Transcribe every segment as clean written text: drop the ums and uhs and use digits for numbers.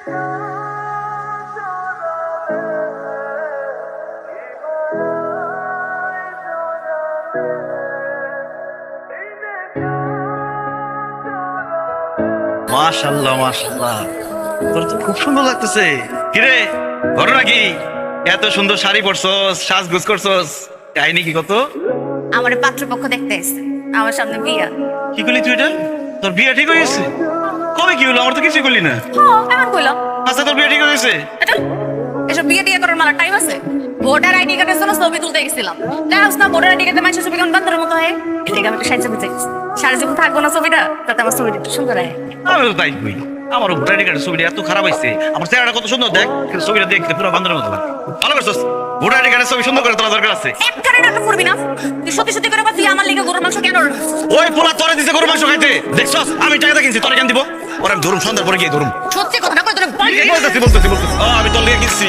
মাশাআল্লাহ মাশাআল্লাহ, তোর তো খুব সুন্দর লাগতেছে। কিরে ঘটনা কি? এত সুন্দর শাড়ি পরছস, সাজগোজ করছস, কাহিনী কি কত? আমার পাত্রপক্ষ দেখতে এসেছে, আমার সামনে বিয়া। কি করলি তুই এটা? তোর বিয়ে ঠিক হয়ে গেছে? কবে কি হলো? আমার তো কিছুই করলি না। এমন কইলাম। আচ্ছা তোর বিয়ে ঠিক হয়ে গেছে? এসব বিয়ে টিয়ে করার মেলা টাইম আছে? ভোটার আইডি কার্ডের জন্য ছবি তুলতে গেছিলাম। দেখছ না ভোটার আইডি কার্ডে মানুষের ছবি কেমন বান্দরের মতো হয়? এদিকে আমি একটা সাহায্য করতে গেছি। সারা জীবন থাকবো না ছবিটা, তাতে আমার ছবিটা একটু সুন্দর হয়। আমি তো তাই কই, আমার ভোটার আইডি কার্ডের ছবিটা এত খারাপ হয়েছে, আমার চেহারাটা কত সুন্দর দেখ, কিন্তু ছবিটা দেখতে পুরো বান্দরের মতো লাগে। ভালো করছস, ভোটার আইডি কার্ডের ছবি সুন্দর করে তোলা দরকার আছে। একবারে নাটক করবি না। তুই সত্যি সত্যি করে বল, তুই আমার লিগে গরুর মাংস কেন? ওই পোলা তোরে দিছে গরুর মাংস খাইতে, দেখছস? আমি টাকাটা কিনছি, তোরে কেন দিব? ওরা ধরুম সন্ধ্যার পরে গিয়ে ধরুম। সত্যি কথা না কই তোরে বলতেছি আমি তোর লিগে কিনছি,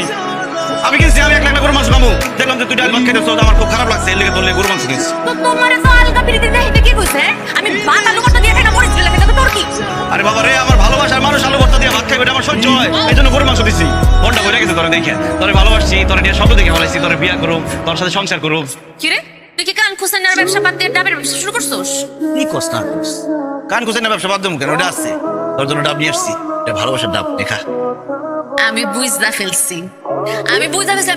আমি এক লাখ গরুর মাংস খাবো। দেখলাম যে তুই ডাল ভাত খাইতেছ, আমার খুব খারাপ লাগছে, এর লিগে তোর লিগে গরুর মাংস কিনছি। তো তোমার তো আলগা পিরিতি দেখতে কি কইছে? আমি ভাত আলু ভর্তা দিয়ে খাইনা মরিচ লাগে, কিন্তু তোর কি? আরে বাবা রে, আমার ভালোবাসার মানুষ আলু ভর্তা দিয়ে ভাত খাইবে, এটা আমার সহ্য হয়, এই জন্য গরুর মাংস দিছি। মনটা ভরে গেছে তোরে দেখে, তোরে ভালোবাসছি, তোরে নিয়ে স্বপ্ন দেখে ফেলাইছি, তোরে বিয়া করুম, তোর সাথে সংসার করুম। কি রে, তুই কি কান খুসাইনার ব্যবসা বাদ দিয়ে ডাবের ব্যবসা শুরু করছস? কি কষ্ট না কান খুঁজে না, ব্যবসা বাদ দেবো কেন? ওটা আছে, তোর জন্য ডাব নিয়ে আসছি, এটা ভালোবাসার ডাব, দেখা। আমি বুঝদা ফেলছি, আমি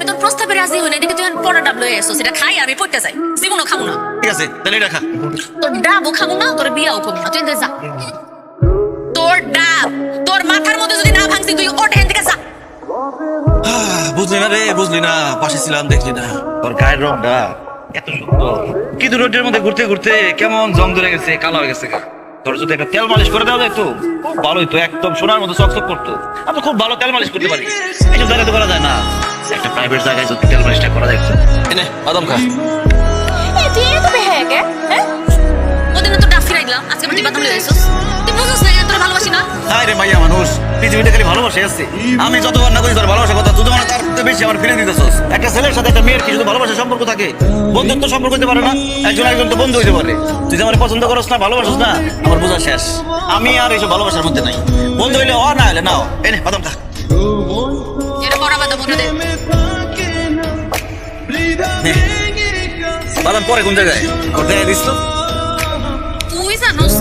তোর প্রস্তাবে রাজি হই না, এদিকে তুই পড়া ডাব লয়ে এসো, সেটা খাই আমি পড়তে চাই, জীবনও খাবো না। ঠিক আছে তাহলে এটা খা। তোর ডাবও খাবো না, তোর বিয়াও করবো না, তুই যা। তোর ডাব তোর মাথার মধ্যে যদি না ভাঙছি, তুই ওঠ এখান থেকে যা। বুঝলি না রে, বুঝলি না, পাশে ছিলাম দেখলি না, তোর গায়ের রংটা এত সুন্দর, কিন্তু রোডের মধ্যে ঘুরতে ঘুরতে কেমন জং ধরে গেছে, কালো হয়ে গেছে। তোর যদি একটা তেল মালিশ করে দেওয়া যায় তো খুব ভালোই তো, একদম সোনার মতো চকচক করতো। আমি তো খুব ভালো তেল মালিশ করতে পারি, এইসব জায়গায় তো করা যায় না, একটা প্রাইভেট জায়গায় যদি তেল মালিশটা করা যায়। এনে বাদাম খা। তুই এত বেহায়া কে? হ্যাঁ, ওদিন তো ডাব ফিরাই দিলাম, আজকে তুই বাদাম লয়ে এসেছিস। তুই বুঝছ না তোর ভালোবাসি না? হায় রে মাইয়া মানুষ, পৃথিবীতে খালি ভালোবাসা আছে। আমি যতবার না করি তোর ভালোবাসার কথা, তুই তো মানে তার বেশি আমার ফিরে দিতেছস। একটা ছেলের সাথে একটা মেয়ের কি শুধু ভালোবাসার সম্পর্ক থাকে? বন্ধুত্ব সম্পর্ক হতে পারে না? একজন একজন তো বন্ধু হইতে পারে। তুই যে আমার পছন্দ করস না, ভালোবাসিস না, আমার বোঝা শেষ। আমি আর এইসব ভালোবাসার মধ্যে নাই। বন্ধু হইলে অ, না হইলে নাও। এনে বাদাম খা। এটা বড় বাদাম মনে দে। বাদাম পরে কোন জায়গায়? কোথায় দিস তো? তুই জানোস